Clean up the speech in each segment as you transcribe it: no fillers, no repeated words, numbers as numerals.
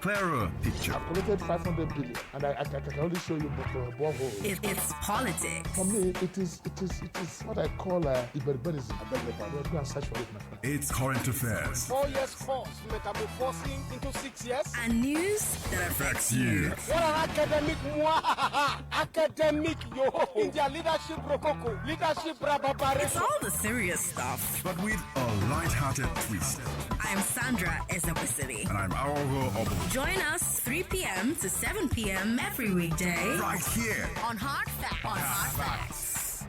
clearer picture. I've collected 500 billion, and I can only show you borehole. It's politics. For me, it is what I call Iberberism. I beg your pardon. Go and search for it, my friend. It's current affairs. 4 years course, metamorphosing into 6 years. And news that Affects you. What an academic academic yo in their leadership rococo, leadership brababare. it's all the serious stuff. But with a light-hearted twist. I'm Sandra Ezekwesili. And I'm Aghogho. Join us 3 p.m. to 7 p.m. every weekday Right here. on Hard Facts.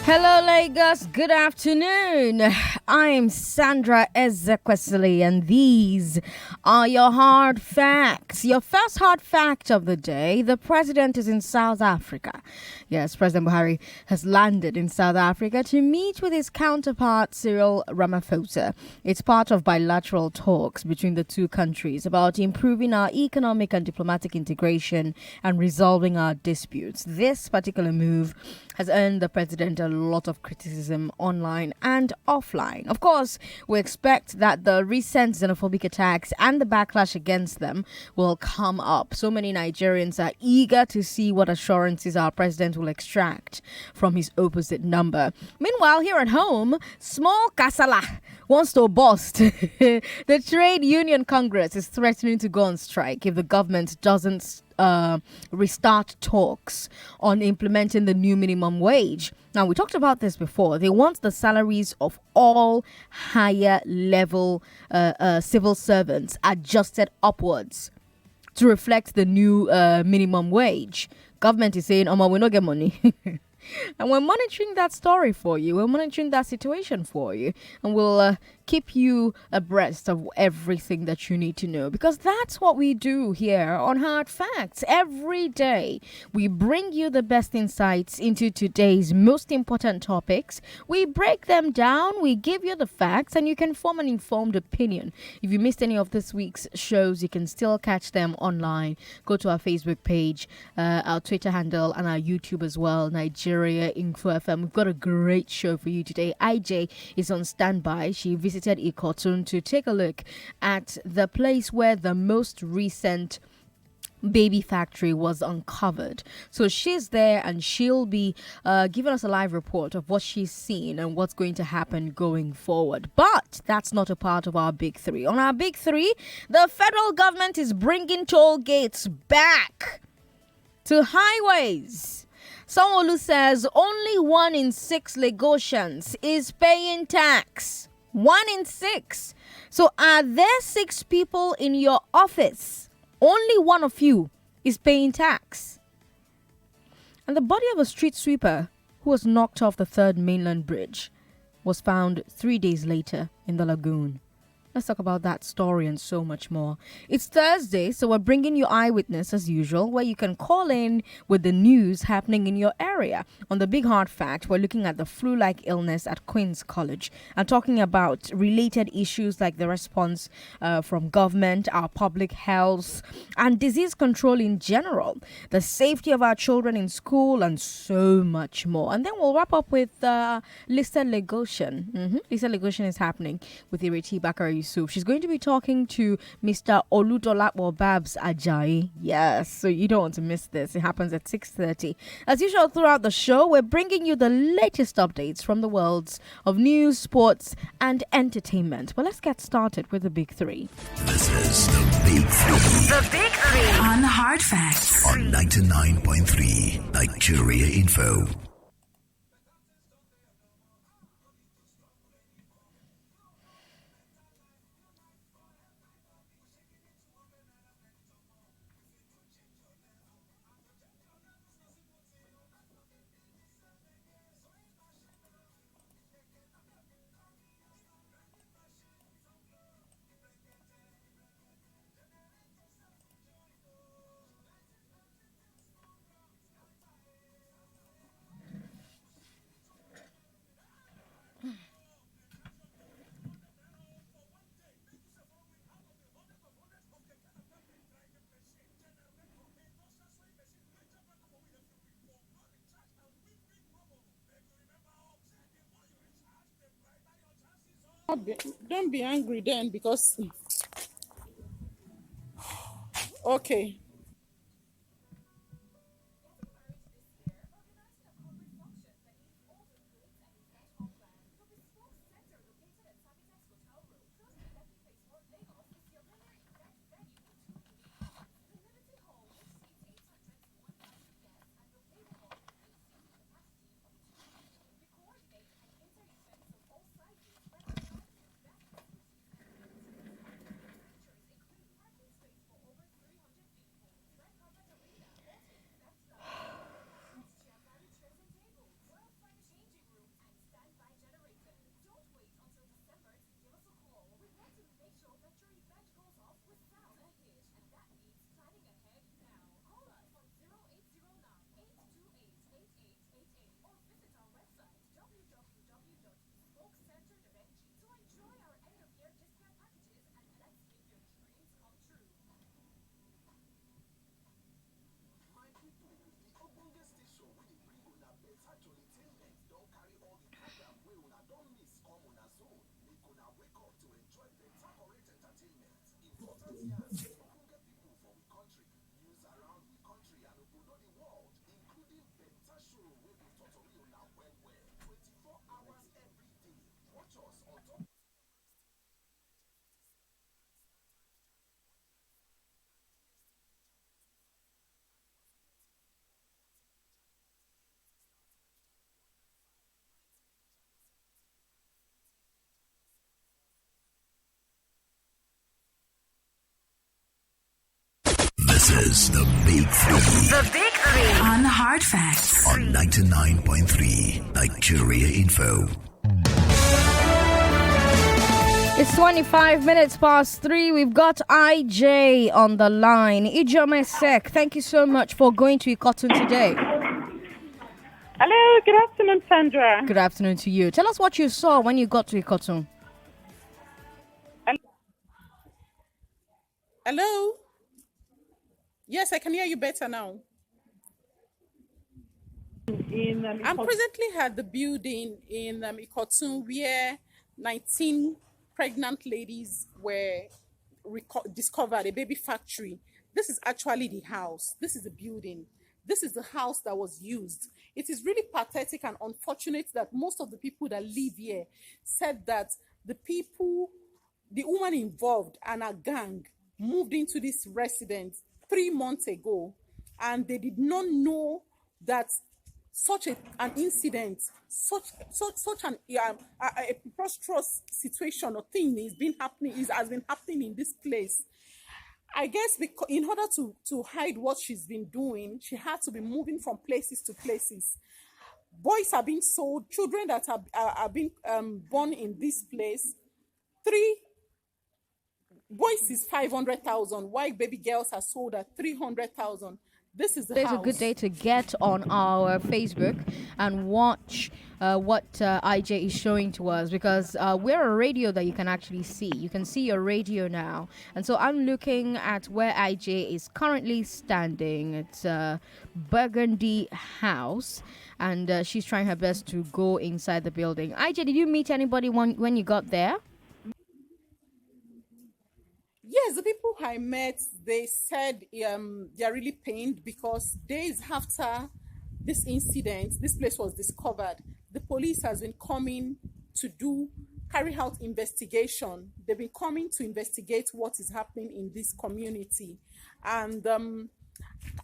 Hello, Lagos. Good afternoon. I'm Sandra Ezekwesili, and these are your hard facts. Your first hard fact of the day: the president is in South Africa. Yes, President Buhari has landed in South Africa to meet with his counterpart Cyril Ramaphosa. It's part of bilateral talks between the two countries about improving our economic and diplomatic integration and resolving our disputes. This particular move has earned the president a lot of criticism online and offline. Of course, we expect that the recent xenophobic attacks and the backlash against them will come up. So many Nigerians are eager to see what assurances our president will extract from his opposite number. Meanwhile, here at home, small kasala wants to bust. The Trade Union Congress is threatening to go on strike if the government doesn't restart talks on implementing the new minimum wage. Now, we talked about this before. They want the salaries of all higher level civil servants adjusted upwards to reflect the new minimum wage. Government is saying, "Oh, we don't get money." And we're monitoring that story for you. We're monitoring that situation for you. And we'll keep you abreast of everything that you need to know. Because that's what we do here on Hard Facts. Every day, we bring you the best insights into today's most important topics. We break them down. We give you the facts. And you can form an informed opinion. If you missed any of this week's shows, you can still catch them online. Go to our Facebook page, our Twitter handle, and our YouTube as well, Nigeria Info FM. We've got a great show for you today. IJ is on standby. She visited Ikotun to take a look at the place where the most recent baby factory was uncovered. So she's there and she'll be giving us a live report of what she's seen and what's going to happen going forward. But that's not a part of our big three. On our big three, the federal government is bringing toll gates back to highways. Sanwo-Olu says only 1 in 6 Lagosians is paying tax. 1 in 6. So are there 6 people in your office? Only one of you is paying tax. And the body of a street sweeper who was knocked off the 3rd mainland bridge was found 3 days later in the lagoon. Let's talk about that story and so much more. It's Thursday, so we're bringing you Eyewitness as usual, where you can call in with the news happening in your area. On the Big Hard Fact, we're looking at the flu-like illness at Queen's College and talking about related issues like the response from government, our public health, and disease control in general, the safety of our children in school, and so much more. And then we'll wrap up with Lisa Legoshen. Lisa Legoshen is happening with Ireti Bakari Yusuf. She's going to be talking to Mr. Oludolapo Babs Ajayi. Yes, so you don't want to miss this. It happens at 6:30. As usual, throughout the show, we're bringing you the latest updates from the worlds of news, sports, and entertainment. But let's get started with the big three. This is the Big Three. The Big Three on Hard Facts On 99.3 Nigeria Info. Don't be angry then because okay. This is the Big Three The Big Three on Hard Facts. on 99.3 Nigeria Info. It's 25 minutes past 3. We've got IJ on the line. Ijome Sek, thank you so much for going to Ikoton today. Hello, good afternoon, Sandra. Good afternoon to you. Tell us what you saw when you got to Ikoton. Hello? Yes, I can hear you better now. I'm presently at the building in Ikotun where 19 pregnant ladies were discovered, a baby factory. This is actually the house. This is the building. This is the house that was used. It is really pathetic and unfortunate that most of the people that live here said that the woman involved and a gang moved into this residence 3 months ago, and they did not know that such an incident, such a preposterous situation or thing has been happening in this place. I guess because in order to hide what she's been doing, she had to be moving from places to places. Boys are being sold, children that are being born in this place. Boys is 500,000. White baby girls are sold at 300,000. This is the Today's house. a good day to get on our Facebook and watch what IJ is showing to us, because we're a radio that you can actually see. You can see your radio now. And so I'm looking at where IJ is currently standing. It's Burgundy House, and she's trying her best to go inside the building. IJ, did you meet anybody when you got there? Yes, the people I met, they said they're really pained because days after this incident, this place was discovered. The police has been coming to carry out investigation. They've been coming to investigate what is happening in this community. And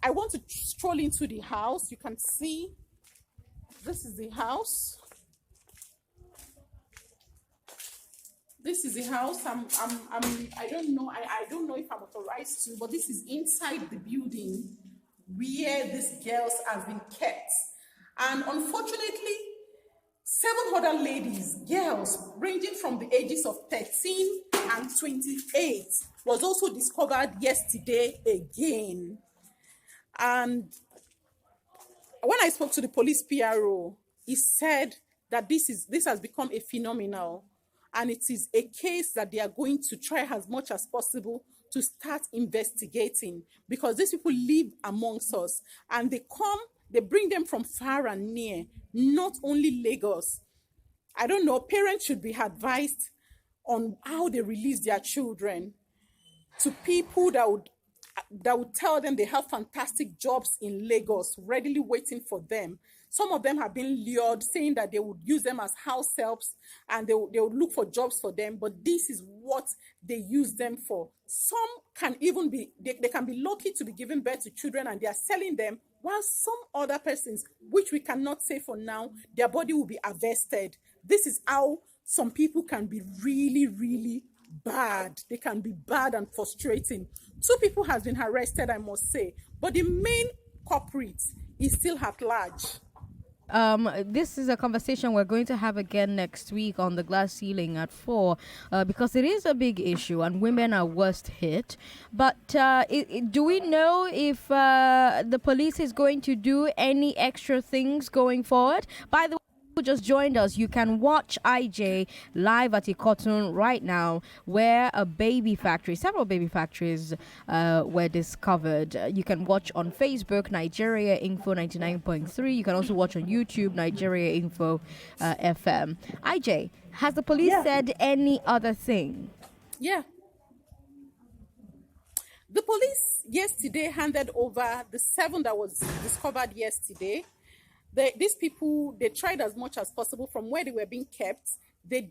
I want to stroll into the house. You can see this is the house. This is the house. I don't know. I don't know if I'm authorized to, but this is inside the building where these girls have been kept. And unfortunately, 7 other ladies, girls, ranging from the ages of 13 and 28, was also discovered yesterday again. And when I spoke to the police PRO, he said that this has become a phenomenon. And it is a case that they are going to try as much as possible to start investigating, because these people live amongst us and they bring them from far and near, not only Lagos. I don't know, parents should be advised on how they release their children to people that would tell them they have fantastic jobs in Lagos readily waiting for them. Some of them have been lured, saying that they would use them as house helps and they would look for jobs for them. But this is what they use them for. Some can even be, they can be lucky to be giving birth to children and they are selling them, while some other persons, which we cannot say for now, their body will be harvested. This is how some people can be really, really bad. They can be bad and frustrating. 2 people has been arrested, I must say, but the main culprit is still at large. This is a conversation we're going to have again next week on the glass ceiling at 4, because it is a big issue and women are worst hit. But do we know if the police is going to do any extra things going forward? By the way, who just joined us, you can watch IJ live at Ikotun right now, where several baby factories were discovered. You can watch on Facebook, Nigeria Info 99.3. You can also watch on YouTube, Nigeria Info FM. IJ, has the police said any other thing? Yeah. The police yesterday handed over the 7 that was discovered yesterday. These people, they tried as much as possible from where they were being kept. They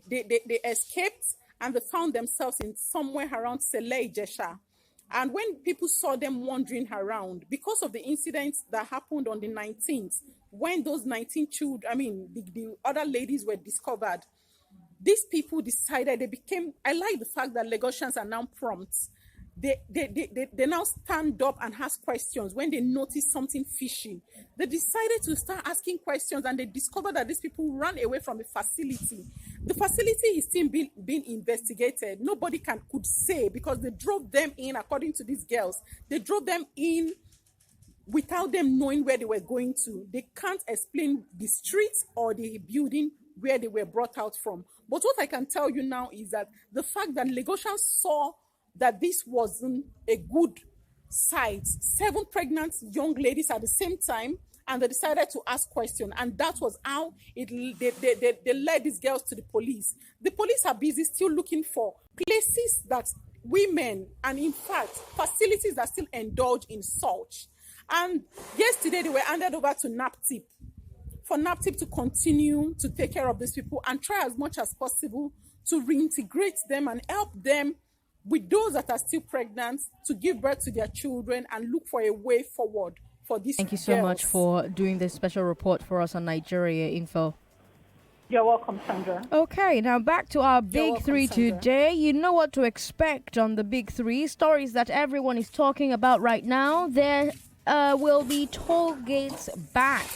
escaped and they found themselves in somewhere around Sele Ijesha. And when people saw them wandering around, because of the incidents that happened on the 19th, when those 19 children, the other ladies were discovered, these people decided I like the fact that Lagosians are now prompt. They now stand up and ask questions when they notice something fishy. They decided to start asking questions and they discovered that these people ran away from the facility. The facility is still being investigated. Nobody could say, because they drove them in, according to these girls. They drove them in without them knowing where they were going to. They can't explain the streets or the building where they were brought out from. But what I can tell you now is that the fact that Lagosians saw that this wasn't a good sight. 7 pregnant young ladies at the same time, and they decided to ask questions. And that was how they led these girls to the police. The police are busy still looking for places that women, and in fact, facilities that still indulge in such. And yesterday they were handed over to NAPTIP for NAPTIP to continue to take care of these people and try as much as possible to reintegrate them and help them with those that are still pregnant to give birth to their children and look for a way forward for these Thank you so much for doing this special report for us on Nigeria Info. You're welcome, Sandra. Okay, now back to our big 3 today. You know what to expect on the big 3 stories that everyone is talking about right now. There will be toll gates back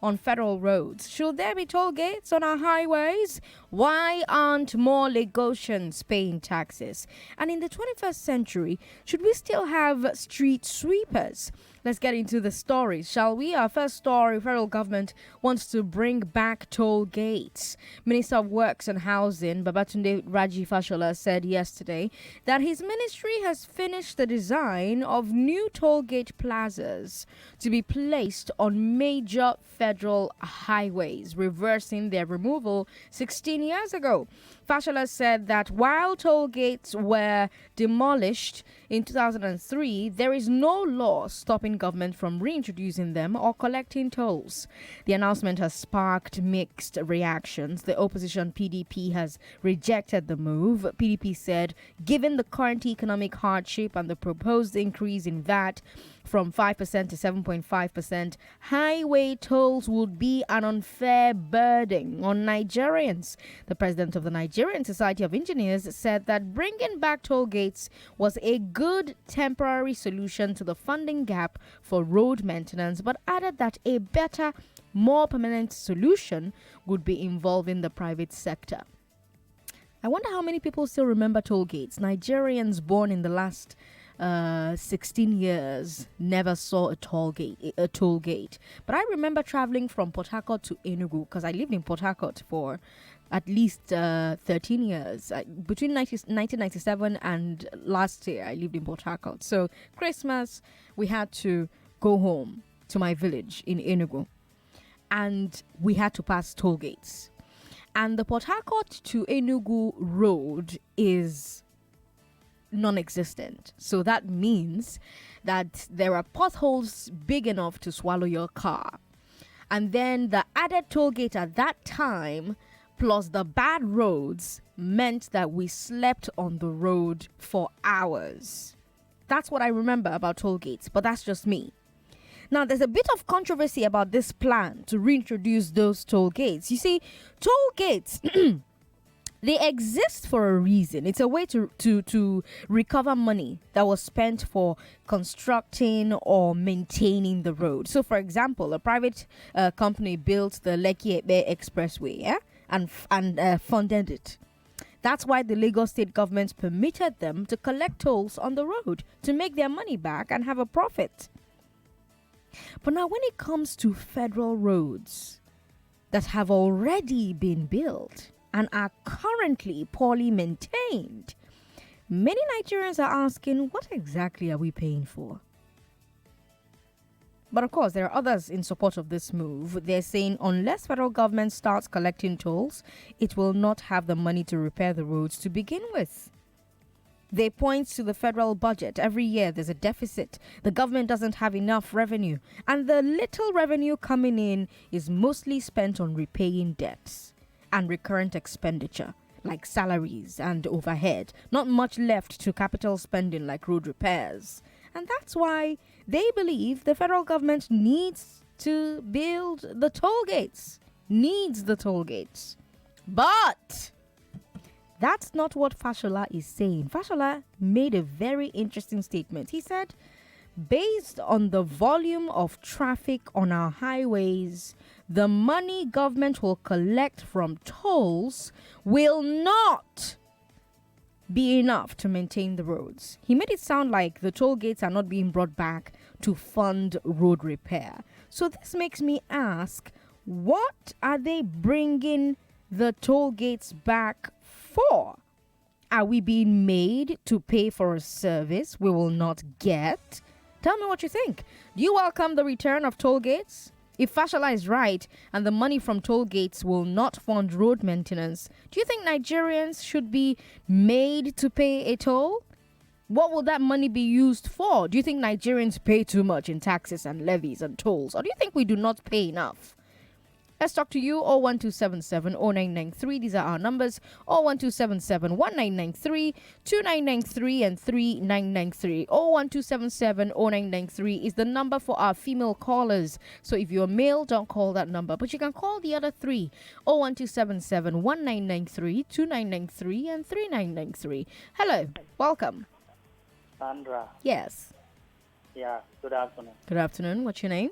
on federal roads. Should there be toll gates on our highways? Why aren't more Lagosians paying taxes? And in the 21st century, should we still have street sweepers? Let's get into the stories, shall we? Our first story, federal government wants to bring back toll gates. Minister of Works and Housing, Babatunde Raji Fashola, said yesterday that his ministry has finished the design of new toll gate plazas to be placed on major federal highways, reversing their removal 16 years ago. Fashola said that while toll gates were demolished in 2003, there is no law stopping government from reintroducing them or collecting tolls. The announcement has sparked mixed reactions. The opposition PDP has rejected the move. PDP said, given the current economic hardship and the proposed increase in VAT from 5% to 7.5%, highway tolls would be an unfair burden on Nigerians. The president of the Nigerian Society of Engineers said that bringing back toll gates was a good temporary solution to the funding gap for road maintenance, but added that a better, more permanent solution would be involving the private sector. I wonder how many people still remember toll gates. Nigerians born in the last 16 years never saw a toll gate. But I remember traveling from Port Harcourt to Enugu, because I lived in Port Harcourt for at least 13 years. Between 1997 and last year, I lived in Port Harcourt. So Christmas, we had to go home to my village in Enugu, and we had to pass toll gates. And the Port Harcourt to Enugu road is non-existent. So that means that there are potholes big enough to swallow your car. And then the added toll gate at that time, plus the bad roads, meant that we slept on the road for hours. That's what I remember about toll gates, but that's just me. Now, there's a bit of controversy about this plan to reintroduce those toll gates. You see, toll gates, they exist for a reason. It's a way to recover money that was spent for constructing or maintaining the road. So, for example, a private company built the Lekki-Epe Expressway, and funded it. That's why the Lagos state government permitted them to collect tolls on the road to make their money back and have a profit. But now when it comes to federal roads that have already been built and are currently poorly maintained, many Nigerians are asking, what exactly are we paying for? But of course, there are others in support of this move. They're saying unless federal government starts collecting tolls, it will not have the money to repair the roads to begin with. They point to the federal budget. Every year there's a deficit. The government doesn't have enough revenue. And the little revenue coming in is mostly spent on repaying debts and recurrent expenditure, like salaries and overhead. Not much left to capital spending like road repairs. And that's why they believe the federal government needs to build the toll gates. But that's not what Fashola is saying. Fashola made a very interesting statement. He said, based on the volume of traffic on our highways, the money government will collect from tolls will not be enough to maintain the roads. He made it sound like the toll gates are not being brought back to fund road repair. So this makes me ask, what are they bringing the toll gates back for? Are we being made to pay for a service we will not get? Tell me what you think. Do you welcome the return of toll gates? If Fashola is right and the money from toll gates will not fund road maintenance, do you think Nigerians should be made to pay a toll? What will that money be used for? Do you think Nigerians pay too much in taxes and levies and tolls? Or do you think we do not pay enough? Let's talk to you. 01277 0993. These are our numbers. 01277 1993, 2993, and 3993. 01277 0993 is the number for our female callers. So if you're male, don't call that number. But you can call the other three. 01277 1993, 2993, and 3993. Hello. Welcome. Sandra. Yes. Yeah, good afternoon. Good afternoon. What's your name?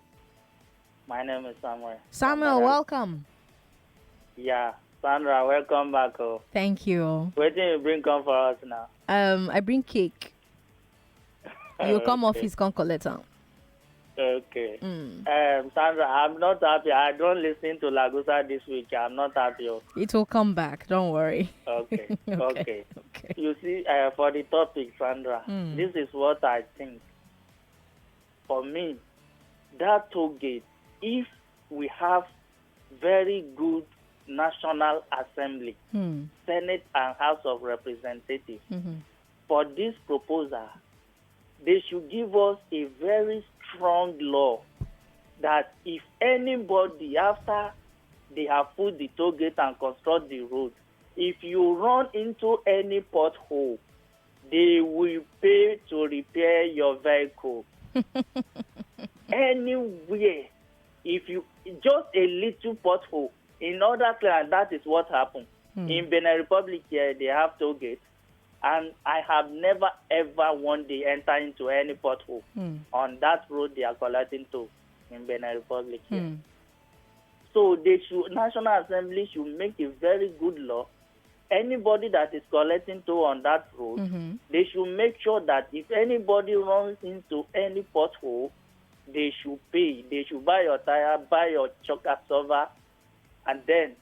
My name is Samuel. Samuel, welcome. Yeah, Sandra, welcome back. Oh. Thank you. What do you bring come for us now? I bring cake. You come office, come collect them. Okay. Sandra, I'm not happy. I don't listen to Lagusa this week. I'm not happy. It will come back. Don't worry. Okay. Okay. You see, for the topic, Sandra, this is what I think. For me, that toll gate, if we have very good National Assembly, Senate and House of Representatives, for this proposal, they should give us a very strong law that if anybody, after they have put the toll gate and construct the road, if you run into any pothole, they will pay to repair your vehicle. Anywhere. If you just a little pothole in other places, that is what happened. In Benin Republic here, they have toll gates, and I have never ever one day enter into any pothole on that road they are collecting toll in Benin Republic here. So they should, National Assembly should make a very good law. Anybody that is collecting toll on that road, they should make sure that if anybody runs into any pothole, they should pay. They should buy your tire, buy your shock absorber, and then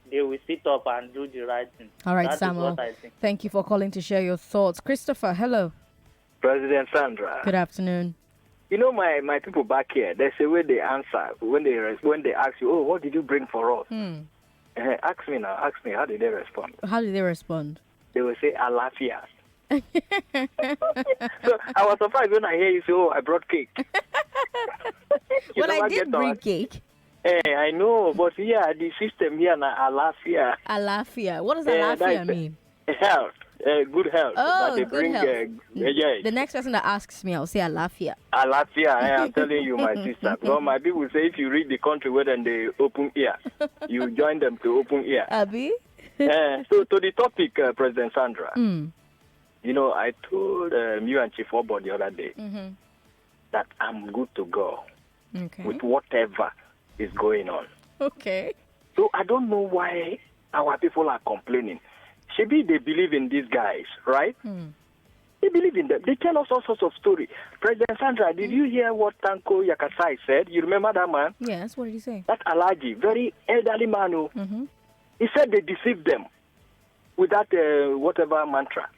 they will sit up and do the right thing. All right, that Samuel. Is what I think. Thank you for calling to share your thoughts. Christopher, hello. President Sandra. Good afternoon. You know, my people back here, there's a way they answer when they ask you, oh, what did you bring for us? Ask me now. Ask me. How did they respond? How did they respond? They will say Alafia. So I was surprised when I hear you say, "Oh, I brought cake." Well, I did bring cake. I know, but yeah, the system here now Alafia. Alafia. What does Alafia mean? Health. Good health. Oh, they good bring, health. yes. The next person that asks me, I'll say Alafia. Alafia, I am telling you, my sister. Because my people say if you read the country where then they open ear, you join them to open ear. Abi? So to the topic, President Sandra, you know, I told you and Chief Oboh the other day that I'm good to go with whatever is going on. Okay. So I don't know why our people are complaining. Maybe they believe in these guys, right? They believe in them. They tell us all sorts of stories. President Sandra, did you hear what Tanko Yakasai said? You remember that man? Yes, what did he say? That Alaji, very elderly man. He said they deceived them with that whatever mantra.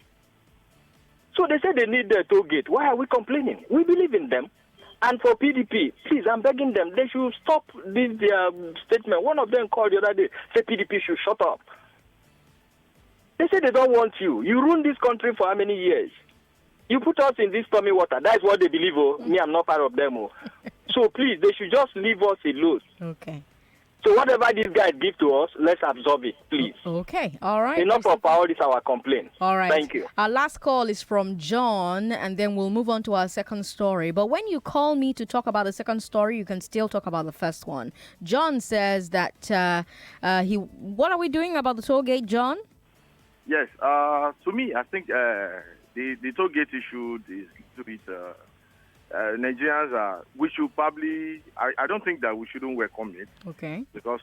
So they said they need the toll gate. Why are we complaining? We believe in them. And for PDP, please, I'm begging them, they should stop this statement. One of them called the other day, said PDP should shut up. They say they don't want you. You ruined this country for how many years? You put us in this stormy water. That's what they believe. Me, I'm not part of them. So please, they should just leave us alone. Okay. So whatever these guys give to us, let's absorb it, please. Okay. All right. Enough of all this our complaint. All right. Thank you. Our last call is from John, and then we'll move on to our second story. But when you call me to talk about the second story, you can still talk about the first one. John says that what are we doing about the toll gate, John? Yes. To me, I think the toll gate issue is a little bit. Nigerians we should probably. I don't think that we shouldn't welcome it. Okay. Because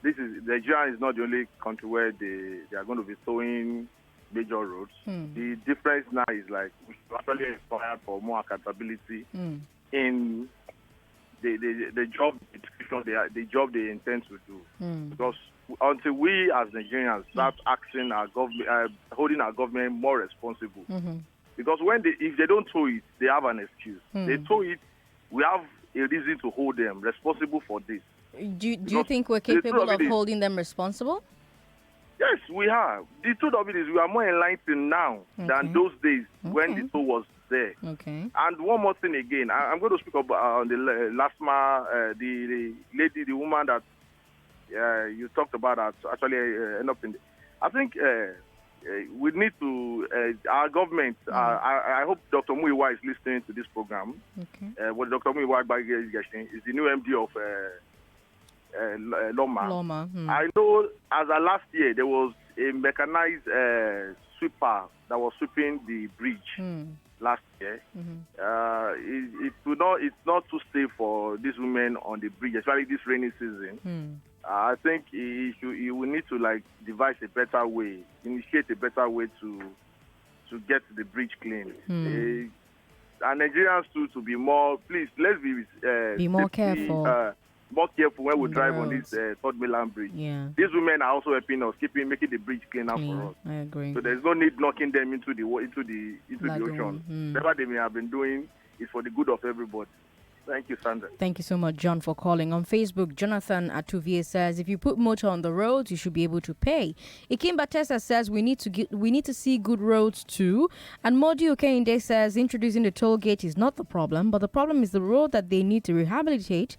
Nigeria is not the only country where they are going to be towing major roads. The difference now is like we should actually aspire for more accountability in the job description, the job they intend to do. Because until we as Nigerians start acting our government, holding our government more responsible. Because if they don't tow it, they have an excuse. They tow it, we have a reason to hold them responsible for this. Do you think we're capable of holding them responsible? Yes, we are. The truth of it is we are more enlightened now than those days when the tow was there. Okay. And one more thing again, I'm going to speak about on the the lady, the woman that you talked about that actually end up in. I think we need to, our government, I hope Dr. Muiwa is listening to this program. Okay. What Dr. Muiwa is the new MD of Loma. I know as of last year, there was a mechanized sweeper that was sweeping the bridge last year. It's not too safe for these women on the bridge, especially this rainy season. I think he will need to devise a better way, initiate a better way to get the bridge clean. And Nigerians too to be more. Please, let's be more careful. More careful when we drive on this Third Mainland Bridge. Yeah. These women are also helping us, making the bridge cleaner for us. I agree. So there's no need knocking them into the ocean. Whatever they may have been doing is for the good of everybody. Thank you, Sandra. Thank you so much, John, for calling. On Facebook, Jonathan Atuvie says, if you put motor on the roads, you should be able to pay. Ikim Batesa says, we need to see good roads too. And Modi Okende says, introducing the toll gate is not the problem, but the problem is the road that they need to rehabilitate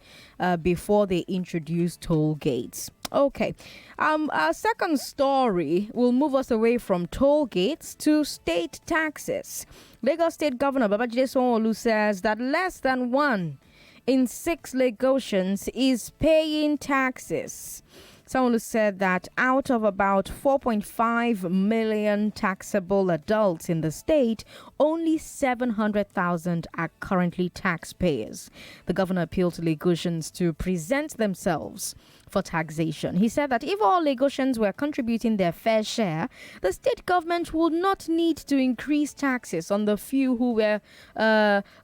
before they introduce toll gates. Okay. Our second story will move us away from toll gates to state taxes. Lagos State Governor Babajide Sanwo-Olu says that less than 1 in 6 Lagosians is paying taxes. Sanwo-Olu said that out of about 4.5 million taxable adults in the state, only 700,000 are currently taxpayers. The governor appealed to Lagosians to present themselves for taxation. He said that if all Lagosians were contributing their fair share, the state government would not need to increase taxes on the few who were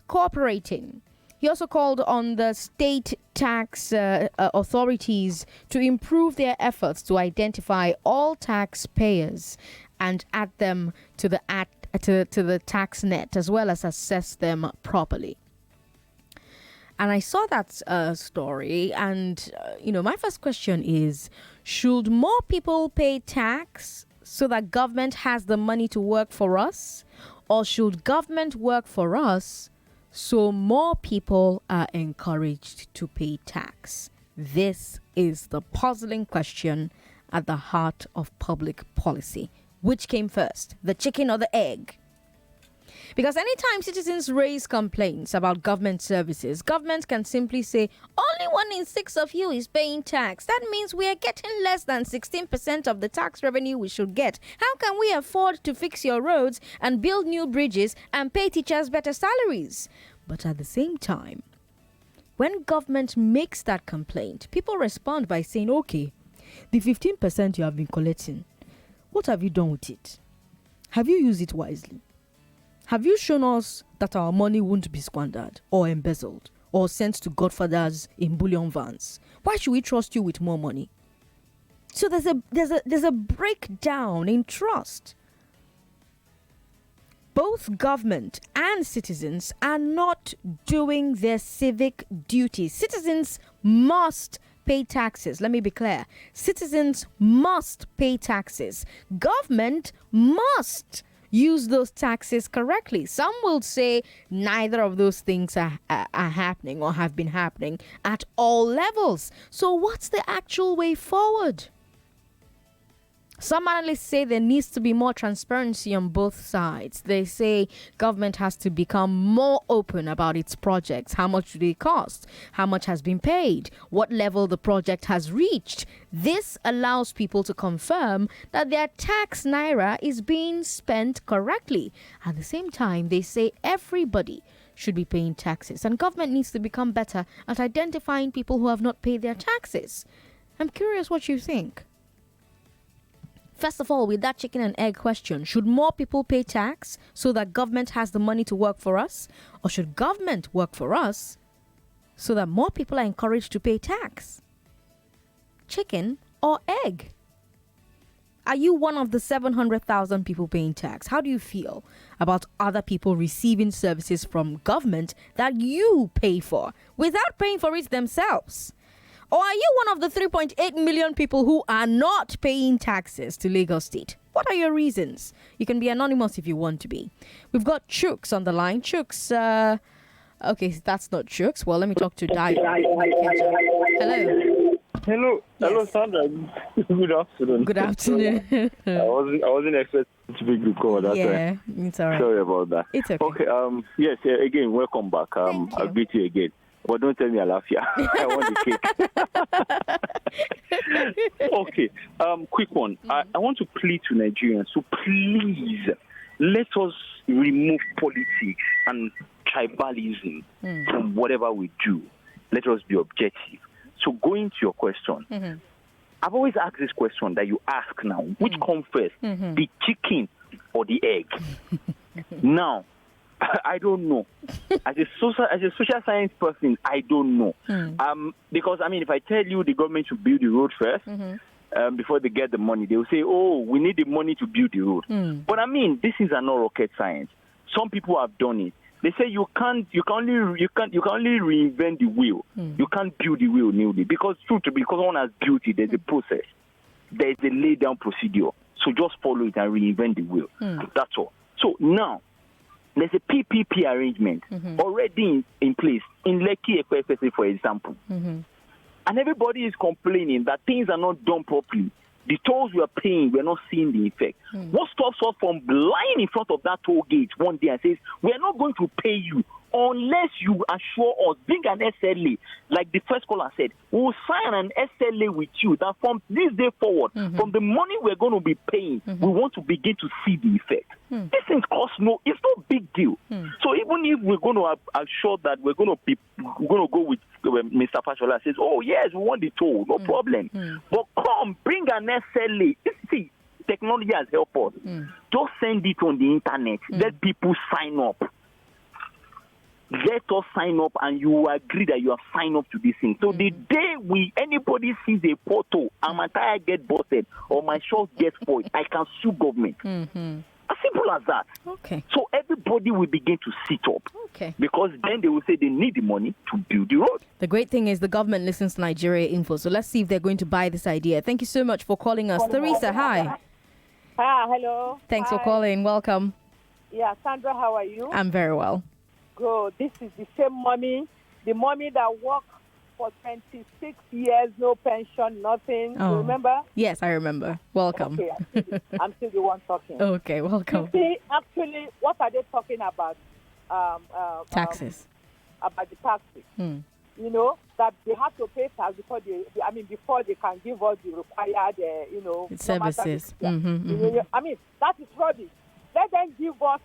cooperating. He also called on the state tax authorities to improve their efforts to identify all taxpayers and add them to the tax net, as well as assess them properly. And I saw that story, and my first question is, Should more people pay tax so that government has the money to work for us? Or should government work for us so more people are encouraged to pay tax? This is the puzzling question at the heart of public policy. Which came first, the chicken or the egg? Because anytime citizens raise complaints about government services, government can simply say, only 1 in 6 of you is paying tax. That means we are getting less than 16% of the tax revenue we should get. How can we afford to fix your roads and build new bridges and pay teachers better salaries? But at the same time, when government makes that complaint, people respond by saying, okay, the 15% you have been collecting, what have you done with it? Have you used it wisely? Have you shown us that our money won't be squandered or embezzled or sent to godfathers in bullion vans? Why should we trust you with more money? So there's a breakdown in trust. Both government and citizens are not doing their civic duties. Citizens must pay taxes. Let me be clear. Citizens must pay taxes. Government must use those taxes correctly. Some will say neither of those things are happening or have been happening at all levels. So what's the actual way forward? Some analysts say there needs to be more transparency on both sides. They say government has to become more open about its projects. How much do they cost? How much has been paid? What level the project has reached? This allows people to confirm that their tax naira is being spent correctly. At the same time, they say everybody should be paying taxes, and government needs to become better at identifying people who have not paid their taxes. I'm curious what you think. First of all, with that chicken and egg question, should more people pay tax so that government has the money to work for us? Or should government work for us so that more people are encouraged to pay tax? Chicken or egg? Are you one of the 700,000 people paying tax? How do you feel about other people receiving services from government that you pay for without paying for it themselves? Or are you one of the 3.8 million people who are not paying taxes to Lagos State? What are your reasons? You can be anonymous if you want to be. We've got Chooks on the line. Chooks, okay, that's not Chooks. Well, let me talk to Dio. Hello. Hello, Yes. Sandra. Good afternoon. Good afternoon. I wasn't expecting to be good call. That's Yeah, it's all right. Sorry about that. It's okay. Okay. Yes. Again, welcome back. I'll greet you again. But don't tell me I laugh here. I want the cake. Okay. Quick one. I want to plead to Nigerians. So please let us remove politics and tribalism from whatever we do. Let us be objective. So going to your question, I've always asked this question that you ask now. Which comes first, the chicken or the egg? Now, I don't know. As a social science person, I don't know. Because, I mean, if I tell you the government should build the road first, before they get the money, they will say, oh, we need the money to build the road. But, I mean, this is not rocket science. Some people have done it. They say you can only reinvent the wheel. You can't build the wheel newly because one has built it. There's a process. There's a lay down procedure. So just follow it and reinvent the wheel. That's all. So now there's a PPP arrangement already in place in Lekki Ezekwesili, for example, and everybody is complaining that things are not done properly. The tolls we are paying, we're not seeing the effect. What stops us from lying in front of that toll gate one day and says, we're not going to pay you unless you assure us, bring an SLA, like the first caller said, we'll sign an SLA with you that from this day forward, from the money we're going to be paying, we want to begin to see the effect. This thing costs it's no big deal. So even if we're going to assure that we're going to go with Mr. Fashola says, oh yes, we want the toll, no problem. But come, bring an SLA. See, technology has helped us. Just send it on the internet. Let people sign up. Let us sign up, and you agree that you have signed up to this thing. So the day anybody sees a photo and my tire get busted or my shorts get spoiled, I can sue government. As simple as that. Okay. So everybody will begin to sit up. Okay. Because then they will say they need the money to build the road. The great thing is the government listens to Nigeria Info, so let's see if they're going to buy this idea. Thank you so much for calling us. Teresa, hi. Hello. Thanks for calling. Welcome. Yeah, Sandra, how are you? I'm very well. Good. This is the same mommy, the mommy that worked for 26 years, no pension, nothing. Oh. You remember? Yes, I remember. Welcome. Okay, I'm still the one talking. Okay, welcome. You see, actually, what are they talking about? Taxes. About the taxes. You know, that they have to pay tax before before they can give us the required, services. I mean, that is rubbish. Let them give us,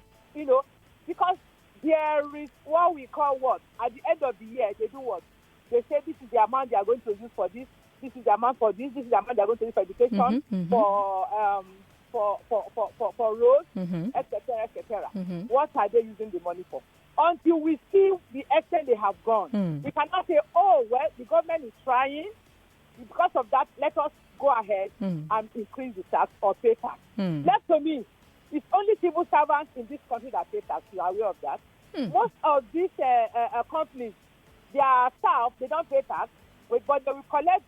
because there is what we call what? At the end of the year, they do what? They say this is the amount they are going to use for this is the amount for this is the amount they are going to use for education, for roads, etc., etc. What are they using the money for? Until we see the extent they have gone, we cannot say, oh, well, the government is trying. Because of that, let us go ahead and increase the tax or pay tax. Left to me, it's only civil servants in this country that pay tax. You are aware of that? Most of these companies, their staff, they don't pay tax, but they will collect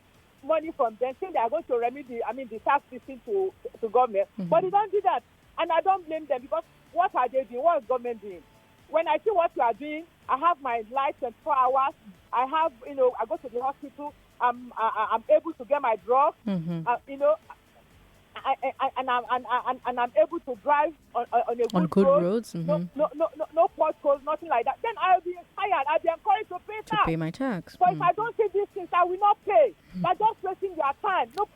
money from them, saying they are going to remit the tax system to government. But they don't do that. And I don't blame them, because what are they doing? What is government doing? When I see what you are doing, I have my life 24 hours. I have, I go to the hospital. I'm able to get my drugs. And I'm able to drive on good road. roads. No potholes, nothing like that. Then I'll be inspired. I'll be encouraged to pay tax. To pay my tax. But if I don't see these things, I will not pay. They're just wasting their time. No,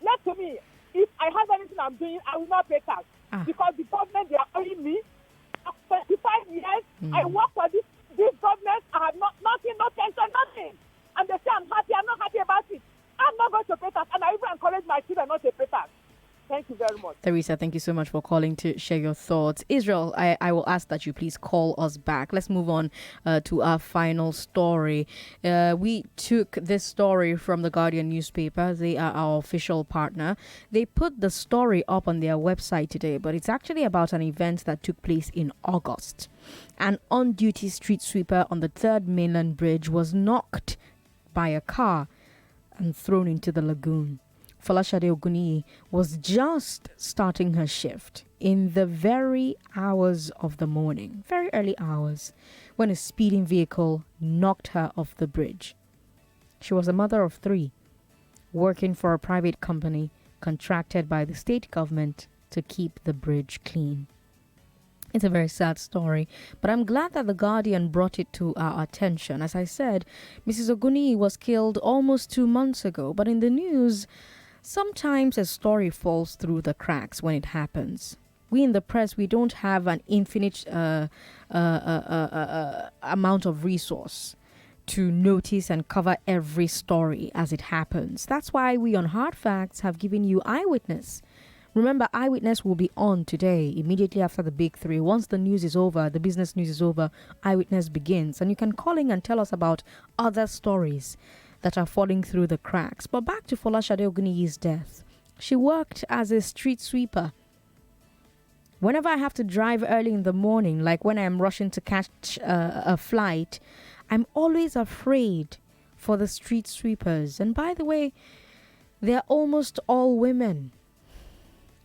left to me. If I have anything I'm doing, I will not pay tax. Because the government, they are owing me 25 years. I work for this government. I have nothing, no pension, nothing. And they say I'm happy. I'm not happy about it. I'm not going to pay tax. And I even encourage my children not to pay tax. Thank you very much. Teresa, thank you so much for calling to share your thoughts. Israel, I will ask that you please call us back. Let's move on to our final story. We took this story from the Guardian newspaper. They are our official partner. They put the story up on their website today, but it's actually about an event that took place in August. An on-duty street sweeper on the 3rd Mainland Bridge was knocked by a car and thrown into the lagoon. Folashade Oguniyi was just starting her shift in the very hours of the morning, very early hours, when a speeding vehicle knocked her off the bridge. She was a mother of 3, working for a private company contracted by the state government to keep the bridge clean. It's a very sad story, but I'm glad that the Guardian brought it to our attention. As I said, Mrs. Oguniyi was killed almost 2 months ago, but in the news, sometimes a story falls through the cracks when it happens. We in the press, we don't have an infinite amount of resource to notice and cover every story as it happens. That's why we on Hard Facts have given you Eyewitness. Remember, Eyewitness will be on today, immediately after the Big 3. Once the news is over, the business news is over, Eyewitness begins. And you can call in and tell us about other stories that are falling through the cracks. But back to Folashade Oguniyi's death. She worked as a street sweeper. Whenever I have to drive early in the morning, like when I'm rushing to catch a flight, I'm always afraid for the street sweepers. And by the way, they're almost all women.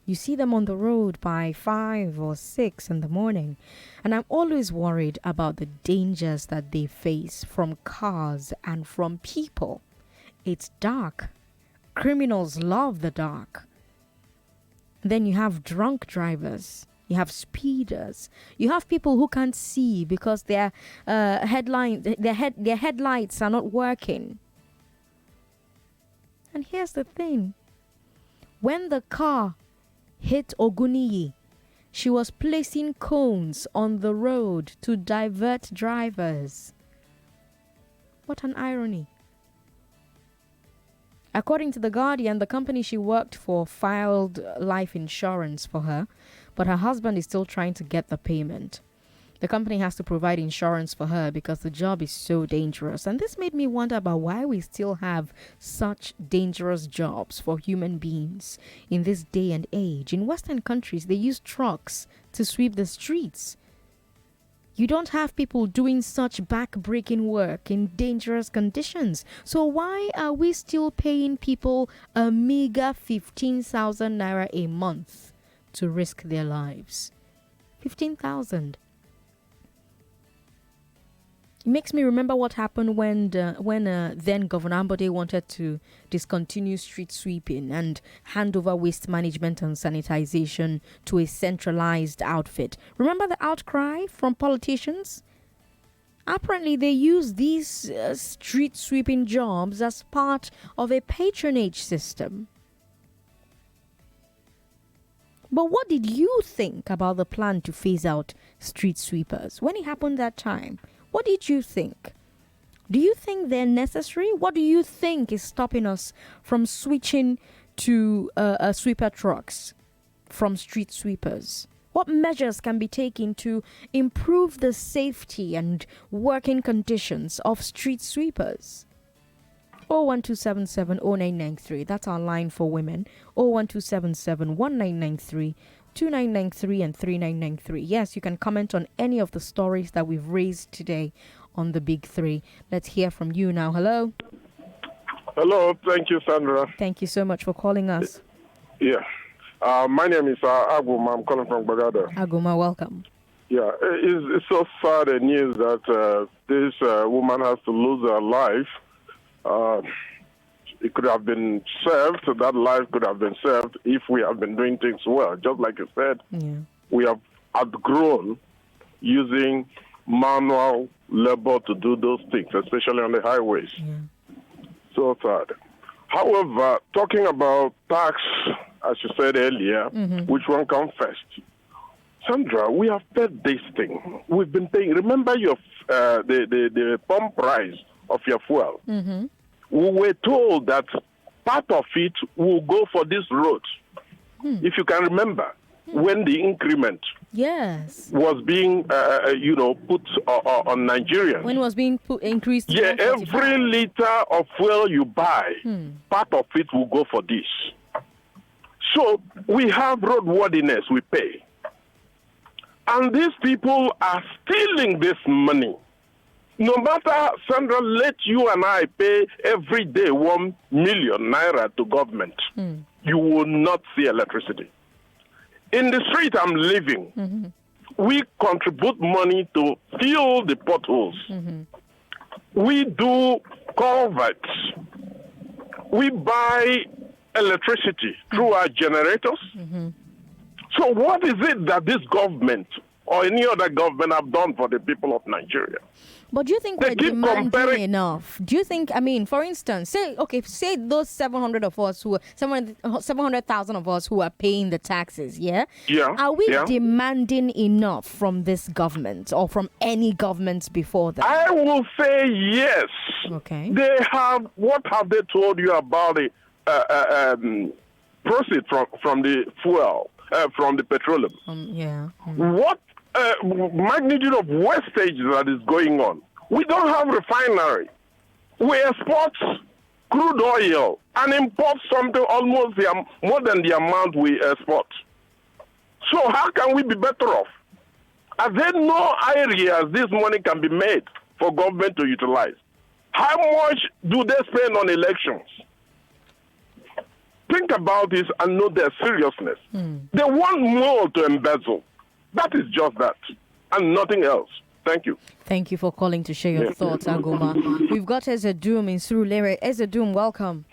You see them on the road by 5 or 6 in the morning. And I'm always worried about the dangers that they face from cars and from people. It's dark. Criminals love the dark. Then you have drunk drivers. You have speeders. You have people who can't see because their headlights are not working. And here's the thing. When the car hit Oguniyi, she was placing cones on the road to divert drivers. What an irony. According to The Guardian, the company she worked for filed life insurance for her, but her husband is still trying to get the payment. The company has to provide insurance for her because the job is so dangerous. And this made me wonder about why we still have such dangerous jobs for human beings in this day and age. In Western countries, they use trucks to sweep the streets. You don't have people doing such back-breaking work in dangerous conditions. So why are we still paying people a meager 15,000 naira a month to risk their lives? 15,000. It makes me remember what happened when then Governor Ambode wanted to discontinue street sweeping and hand over waste management and sanitization to a centralized outfit. Remember the outcry from politicians? Apparently, they use these street sweeping jobs as part of a patronage system. But what did you think about the plan to phase out street sweepers when it happened that time? What did you think? Do you think they're necessary? What do you think is stopping us from switching to sweeper trucks from street sweepers? What measures can be taken to improve the safety and working conditions of street sweepers? 012770993. That's our line for women. 012771993. 2993 and 3993. Yes, you can comment on any of the stories that we've raised today on the Big Three. Let's hear from you now. Hello. Hello. Thank you, Sandra. Thank you so much for calling us. Yeah. My name is Aghogho. I'm calling from Bagada. Aghogho, welcome. Yeah. It's so sad news that this woman has to lose her life. It could have been saved. That life could have been saved if we have been doing things well. Just like you said, we have outgrown using manual labor to do those things, especially on the highways. So sad. However, talking about tax, as you said earlier, which one comes first? Sandra, we have paid this thing. We've been paying. Remember your the pump price of your fuel. We were told that part of it will go for this road. If you can remember, when the increment was being, put on Nigerians. When it was being increased. Yeah, every liter of fuel you buy, part of it will go for this. So we have roadworthiness we pay. And these people are stealing this money. No matter, Sandra, let you and I pay every day 1 million naira to government, you will not see electricity. In the street I'm living, we contribute money to fill the potholes. We do culverts. We buy electricity through our generators. So what is it that this government or any other government have done for the people of Nigeria? But do you think we're demanding enough? Do you think, for instance, say those 700,000 of us who are paying the taxes, are we demanding enough from this government or from any governments before that? I will say yes. Okay. What have they told you about the proceeds from the fuel, from the petroleum? What magnitude of wastage that is going on? We don't have refinery. We export crude oil and import something almost more than the amount we export. So how can we be better off? Are there no areas this money can be made for government to utilize? How much do they spend on elections? Think about this and know their seriousness. They want more to embezzle. That is just that, and nothing else. Thank you. Thank you for calling to share your thoughts, Aghogho. We've got Ezedum in Surulere. Ezedum, welcome.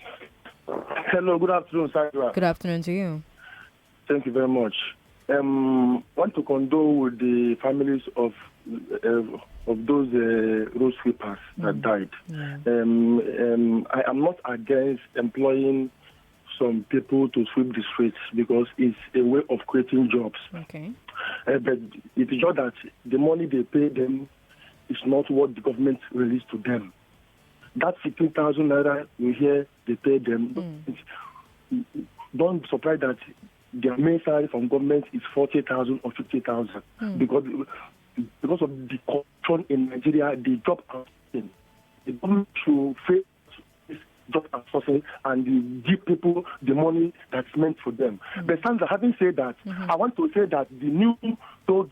Hello, good afternoon, Sandra. Good afternoon to you. Thank you very much. Want to condole with the families of those road sweepers that died. I am not against employing some people to sweep the streets because it's a way of creating jobs. Okay. But it is just that the money they pay them is not what the government released to them. That 15,000 naira you hear they pay them. Don't be surprised that their main salary from government is 40,000 or 50,000 because of the corruption in Nigeria, the job outsourcing. The government should face job outsourcing and give people the money that's meant for them. But Sandra, having said that, I want to say that the new toll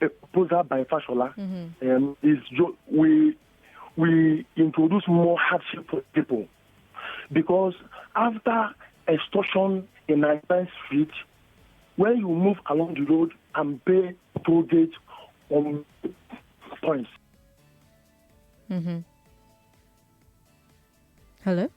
a proposal by Fashola is we introduce more hardship for people, because after extortion in 99th Street, when you move along the road and pay toll gate on points. Hello?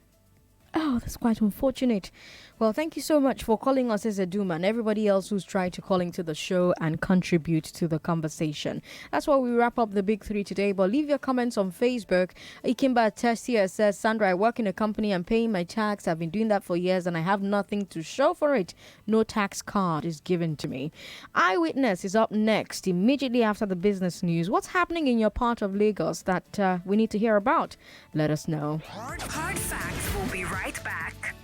Oh, that's quite unfortunate. Well, thank you so much for calling us as a Duma and everybody else who's tried to call into the show and contribute to the conversation. That's why we wrap up the big three today. But leave your comments on Facebook. Ikimba Tessia says, Sandra, I work in a company. I'm paying my tax. I've been doing that for years and I have nothing to show for it. No tax card is given to me. Eyewitness is up next, immediately after the business news. What's happening in your part of Lagos that we need to hear about? Let us know. Hard facts will be right back.